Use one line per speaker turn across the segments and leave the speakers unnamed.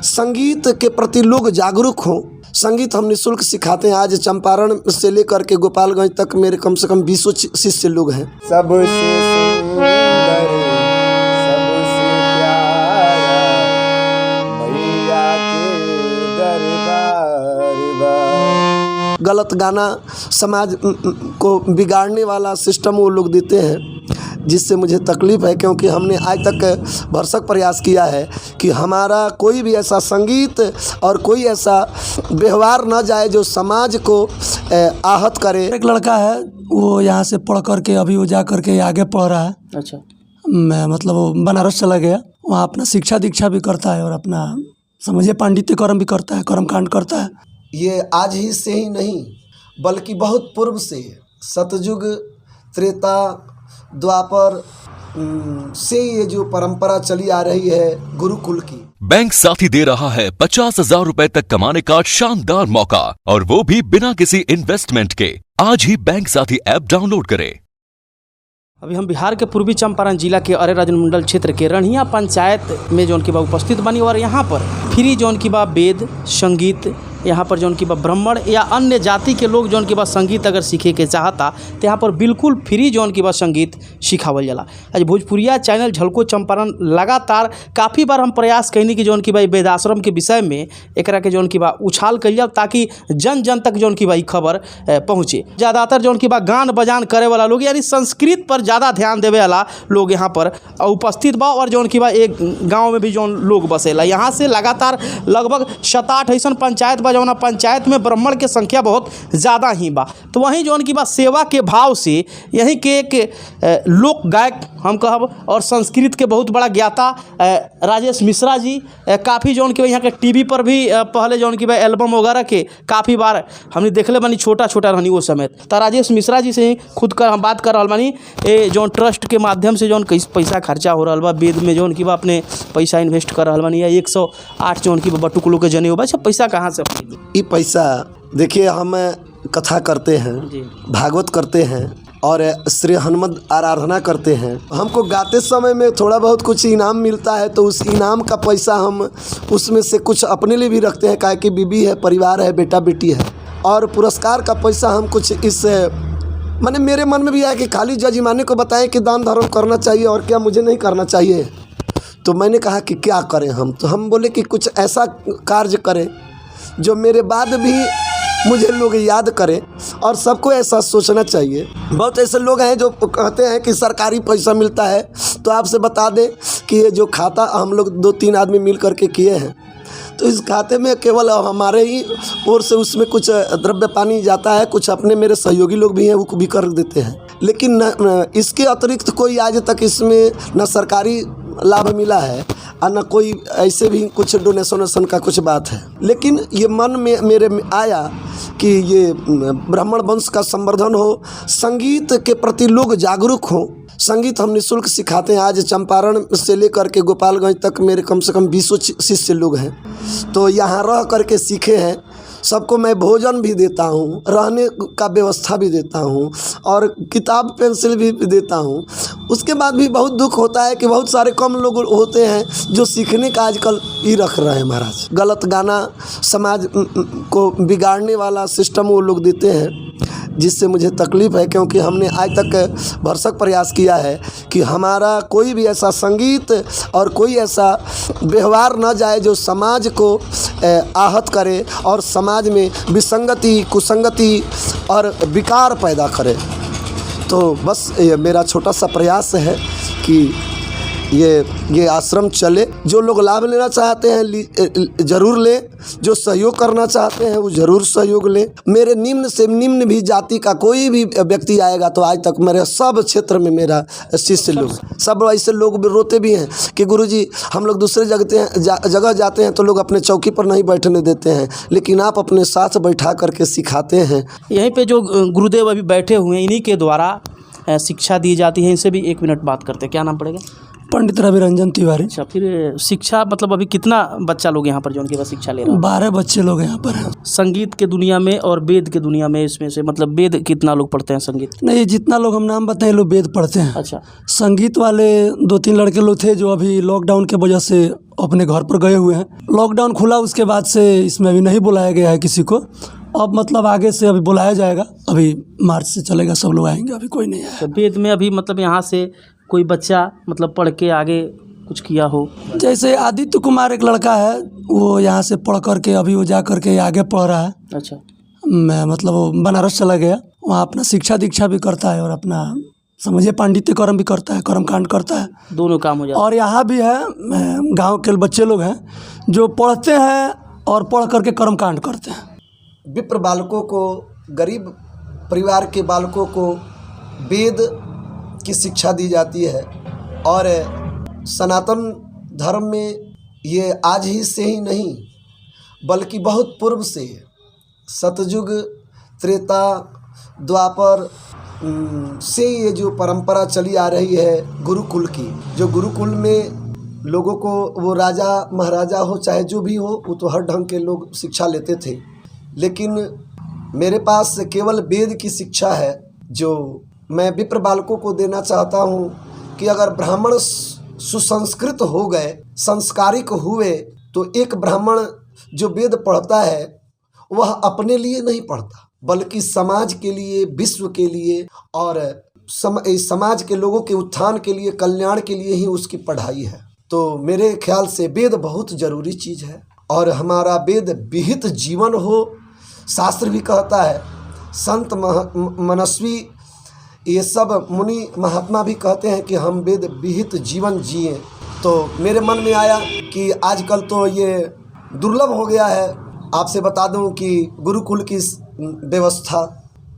संगीत के प्रति लोग जागरूक हों। संगीत हम निःशुल्क सिखाते हैं। आज चंपारण से लेकर के गोपालगंज तक मेरे कम से कम 20 शिष्य लोग हैं।
सबसे सुंदर, सबसे प्यारा मैया के दरबार बा।
गलत गाना समाज को बिगाड़ने वाला सिस्टम वो लोग देते हैं, जिससे मुझे तकलीफ़ है, क्योंकि हमने आज तक भरसक प्रयास किया है कि हमारा कोई भी ऐसा संगीत और कोई ऐसा व्यवहार न जाए जो समाज को आहत करे।
एक लड़का है, वो यहाँ से पढ़ कर के अभी वो जा कर के आगे पढ़ रहा है।
अच्छा।
मैं मतलब वो बनारस चला गया, वहाँ अपना शिक्षा दीक्षा भी करता है और अपना समझिए पांडित्य कर्म भी करता है, कर्मकांड करता है।
ये आज ही से ही नहीं बल्कि बहुत पूर्व से, सतयुग, त्रेता, द्वापर से ये जो परंपरा चली आ रही है गुरुकुल की।
बैंक साथी दे रहा है 50,000 रुपए तक कमाने का शानदार मौका, और वो भी बिना किसी इन्वेस्टमेंट के। आज ही बैंक साथी ऐप डाउनलोड करें।
अभी हम बिहार के पूर्वी चंपारण जिला के अरे राजमंडल क्षेत्र के रणिया पंचायत में जौन की बा उपस्थित बनी, और यहाँ पर फ्री जौन की बा वेद संगीत, यहाँ पर जौन की बा ब्राह्मण या अन्य जाति के लोग जौन की बा संगीत अगर सीखे के चाहता तो यहाँ पर बिल्कुल फ्री जौन की बा संगीत सिखावल जाला। आज भोजपुरिया चैनल झलको चंपारण लगातार काफ़ी बार हम प्रयास कैनी कि जौन की बा वेदाश्रम के विषय में एकरा के जौन की बा उछाल कल जाए, ताकि जन जन तक जौन की बा खबर पहुँचे। ज़्यादातर जौन की बा गान बजान करे वाला लोग यानी संस्कृत पर ज़्यादा ध्यान देवे वाला लोग यहाँ पर उपस्थित बा, और जौन की बा एक गाँव में भी जौन लोग बसेला। यहाँ से लगातार लगभग 7-8 ऐसा पंचायत जौना पंचायत में ब्राह्मण के संख्या बहुत ज़्यादा ही बा। तो वहीं जौन की बा सेवा के भाव से यहीं के एक लोक गायक हम कहब और संस्कृत के बहुत बड़ा ज्ञाता राजेश मिश्रा जी काफ़ी जौन की यहाँ के टीवी पर भी पहले जौन की बा एल्बम वगैरह के काफ़ी बार हमने देखले बानी, छोटा छोटा रहनी वो समय। तो राजेश मिश्रा जी से ही खुद कर हम बात कर रहा बानी, जौन ट्रस्ट के माध्यम से जौन कैसे पैसा खर्चा हो रहा बा, वेद में जौन की बा अपने पैसा इन्वेस्ट कर रहा बानी, या 108 जौन की बटुकलो के जने हो बा, पैसा कहाँ से?
ये पैसा देखिए, हम कथा करते हैं, भागवत करते हैं और श्री हनुमत आराधना करते हैं। हमको गाते समय में थोड़ा बहुत कुछ इनाम मिलता है, तो उस इनाम का पैसा हम उसमें से कुछ अपने लिए भी रखते हैं, काहे कि बीबी है, परिवार है, बेटा बेटी है। और पुरस्कार का पैसा हम कुछ इस माने मेरे मन में भी आया कि खाली जजिमाने को बताएं कि दान धर्म करना चाहिए और क्या मुझे नहीं करना चाहिए। तो मैंने कहा कि क्या करें हम, तो हम बोले कि कुछ ऐसा कार्य करें जो मेरे बाद भी मुझे लोग याद करें, और सबको ऐसा सोचना चाहिए। बहुत ऐसे लोग हैं जो कहते हैं कि सरकारी पैसा मिलता है, तो आपसे बता दें कि ये जो खाता हम लोग 2-3 आदमी मिल करके किए हैं, तो इस खाते में केवल हमारे ही ओर से उसमें कुछ द्रव्य पानी जाता है, कुछ अपने मेरे सहयोगी लोग भी हैं वो भी कर देते हैं, लेकिन न इसके अतिरिक्त कोई आज तक इसमें न सरकारी लाभ मिला है और न कोई ऐसे भी कुछ डोनेशन का कुछ बात है। लेकिन ये मन में मेरे में आया कि ये ब्राह्मण वंश का संवर्धन हो, संगीत के प्रति लोग जागरूक हों। संगीत हम निःशुल्क सिखाते हैं। आज चंपारण से लेकर के गोपालगंज तक मेरे कम से कम 20 शिष्य लोग हैं, तो यहाँ रह करके सीखे हैं। सबको मैं भोजन भी देता हूँ, रहने का व्यवस्था भी देता हूँ और किताब पेंसिल भी देता हूँ। उसके बाद भी बहुत दुख होता है कि बहुत सारे कम लोग होते हैं जो सीखने का आजकल ही रख रहे हैं। महाराज, गलत गाना समाज को बिगाड़ने वाला सिस्टम वो लोग देते हैं, जिससे मुझे तकलीफ़ है, क्योंकि हमने आज तक भरसक प्रयास किया है कि हमारा कोई भी ऐसा संगीत और कोई ऐसा व्यवहार न जाए जो समाज को आहत करे और समाज में विसंगति, कुसंगति और विकार पैदा करे। तो बस ये मेरा छोटा सा प्रयास है कि ये आश्रम चले। जो लोग लाभ लेना चाहते हैं ज़रूर लें, जो सहयोग करना चाहते हैं वो ज़रूर सहयोग लें। मेरे निम्न से निम्न भी जाति का कोई भी व्यक्ति आएगा तो आज तक मेरे सब क्षेत्र में मेरा शिष्य लोग, सब ऐसे लोग रोते भी हैं कि गुरुजी हम लोग दूसरे जगह जाते हैं तो लोग अपने चौकी पर नहीं बैठने देते हैं, लेकिन आप अपने साथ बैठा करके सिखाते हैं।
यहीं पर जो गुरुदेव अभी बैठे हुए हैं, इन्हीं के द्वारा शिक्षा दी जाती है। इनसे भी 1 मिनट बात करते हैं। क्या नाम पड़ेगा?
पंडित रवि रंजन तिवारी।
अच्छा, फिर शिक्षा मतलब अभी कितना बच्चा लोग यहाँ पर जो उनके पास शिक्षा ले रहे हैं?
12 बच्चे लोग यहाँ पर हैं।
संगीत के दुनिया में और वेद के दुनिया में, इसमें से मतलब वेद कितना लोग पढ़ते हैं संगीत?
नहीं, जितना लोग हम नाम बताएं लोग वेद पढ़ते हैं।
अच्छा,
संगीत वाले 2-3 लड़के लोग थे जो अभी लॉकडाउन के वजह से अपने घर पर गए हुए हैं। लॉकडाउन खुला उसके बाद से इसमें अभी नहीं बुलाया गया है किसी को। अब मतलब आगे से अभी बुलाया जाएगा, अभी मार्च से चलेगा, सब लोग आएंगे, अभी कोई नहीं आया।
तो वेद में अभी मतलब यहाँ से कोई बच्चा मतलब पढ़ के आगे कुछ किया हो?
जैसे आदित्य कुमार एक लड़का है, वो यहाँ से पढ़ करके अभी वो जा करके आगे पढ़ रहा है।
अच्छा,
मैं मतलब वो बनारस चला गया, वहाँ अपना शिक्षा दीक्षा भी करता है और अपना समझिए पांडित्य कर्म भी करता है, कर्म कांड करता है,
दोनों काम हो जाते
और यहाँ भी है गांव के बच्चे लोग हैं जो पढ़ते हैं और पढ़ करके कर्म कांड करते हैं।
विप्र बालकों को, गरीब परिवार के बालकों को वेद की शिक्षा दी जाती है। और सनातन धर्म में ये आज ही से ही नहीं बल्कि बहुत पूर्व से, सतयुग, त्रेता, द्वापर से ये जो परंपरा चली आ रही है गुरुकुल की, जो गुरुकुल में लोगों को, वो राजा महाराजा हो चाहे जो भी हो, वो तो हर ढंग के लोग शिक्षा लेते थे। लेकिन मेरे पास केवल वेद की शिक्षा है जो मैं विप्र बालकों को देना चाहता हूँ कि अगर ब्राह्मण सुसंस्कृत हो गए, संस्कारिक हुए, तो एक ब्राह्मण जो वेद पढ़ता है वह अपने लिए नहीं पढ़ता बल्कि समाज के लिए, विश्व के लिए और समाज के लोगों के उत्थान के लिए, कल्याण के लिए ही उसकी पढ़ाई है। तो मेरे ख्याल से वेद बहुत ज़रूरी चीज़ है और हमारा वेद विहित जीवन हो। शास्त्र भी कहता है, संत मनस्वी, ये सब मुनि महात्मा भी कहते हैं कि हम वेद विहित जीवन जिए। तो मेरे मन में आया कि आजकल तो ये दुर्लभ हो गया है। आपसे बता दूं कि गुरुकुल की व्यवस्था,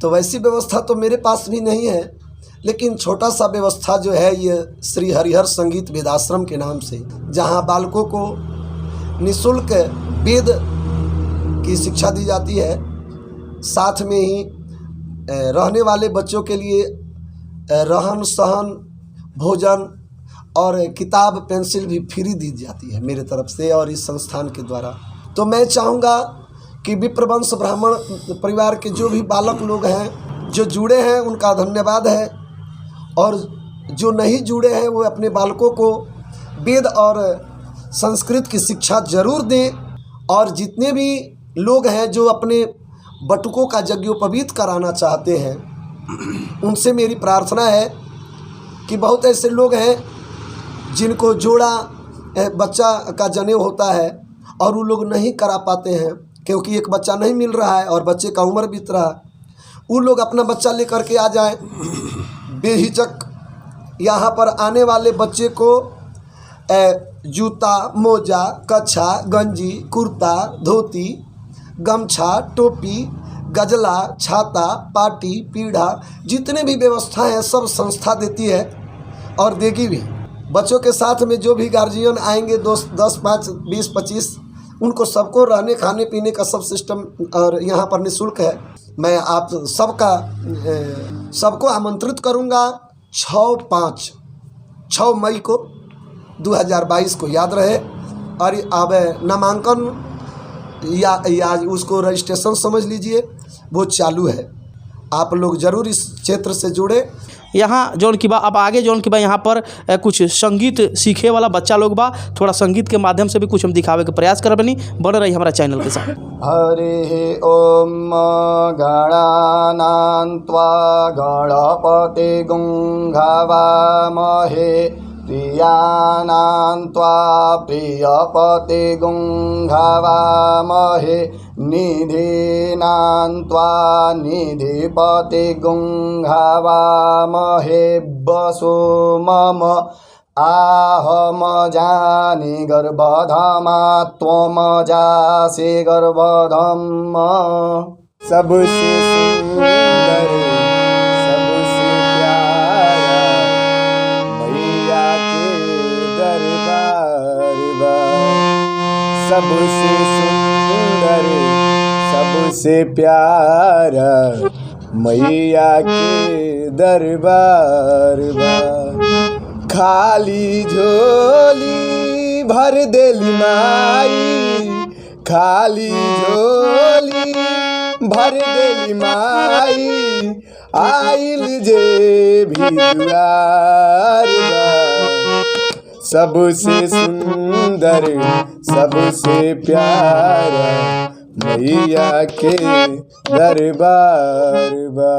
तो वैसी व्यवस्था तो मेरे पास भी नहीं है, लेकिन छोटा सा व्यवस्था जो है ये श्री हरिहर संगीत वेदाश्रम के नाम से, जहां बालकों को निःशुल्क वेद की शिक्षा दी जाती है। साथ में ही रहने वाले बच्चों के लिए रहन सहन, भोजन और किताब पेंसिल भी फ्री दी जाती है मेरे तरफ से और इस संस्थान के द्वारा। तो मैं चाहूँगा कि विप्रवंश ब्राह्मण परिवार के जो भी बालक लोग हैं जो जुड़े हैं उनका धन्यवाद है, और जो नहीं जुड़े हैं वो अपने बालकों को वेद और संस्कृत की शिक्षा जरूर दें। और जितने भी लोग हैं जो अपने बटुकों का यज्ञोपवीत कराना चाहते हैं, उनसे मेरी प्रार्थना है कि बहुत ऐसे लोग हैं जिनको जोड़ा बच्चा का जनेऊ होता है और वो लोग नहीं करा पाते हैं क्योंकि एक बच्चा नहीं मिल रहा है और बच्चे का उम्र बीत रहा है। वो लोग अपना बच्चा लेकर के आ जाएं, बेहिचक यहाँ पर आने वाले बच्चे को जूता, मोजा, कच्छा, गंजी, कुर्ता, धोती, गमछा, टोपी, गजला, छाता, पाटी, पीढ़ा, जितने भी व्यवस्था है सब संस्था देती है और देगी भी। बच्चों के साथ में जो भी गार्जियन आएंगे 10, 5, 20, 25, उनको सबको रहने खाने पीने का सब सिस्टम और यहाँ पर निःशुल्क है। मैं आप सबको आमंत्रित करूँगा 6 मई को 2022 को, याद रहे। और अब नामांकन या उसको रजिस्ट्रेशन समझ लीजिए, वो चालू है। आप लोग ज़रूर इस क्षेत्र से जुड़े।
यहाँ जौन की बा अब आगे जौन की बा यहाँ पर कुछ संगीत सीखे वाला बच्चा लोग बा, थोड़ा संगीत के माध्यम से भी कुछ हम दिखावे के प्रयास कर बनी। बन रही हमारा चैनल के साथ।
हरि ओम गणानां त्वा गणपति गुंहवामहे प्रियानां त्वा प्रियपति गुंहवामहे निधीनां त्वा निधिपति गुंहवामहे वसो मम आहम जानि गर्भधामा त्वम जासि गर्भधम। सबसे सुंदर, सबसे प्यारा मैया के दरबार बा। सबसे सुंदर, सबसे प्यारा मैया के दरबार बा। खाली झोली भर देली माई, खाली झोली भर देली माई, आइल जे भी दुआर बा। सबसे सुंदर सबसे प्यारा मैया के दरबार बा।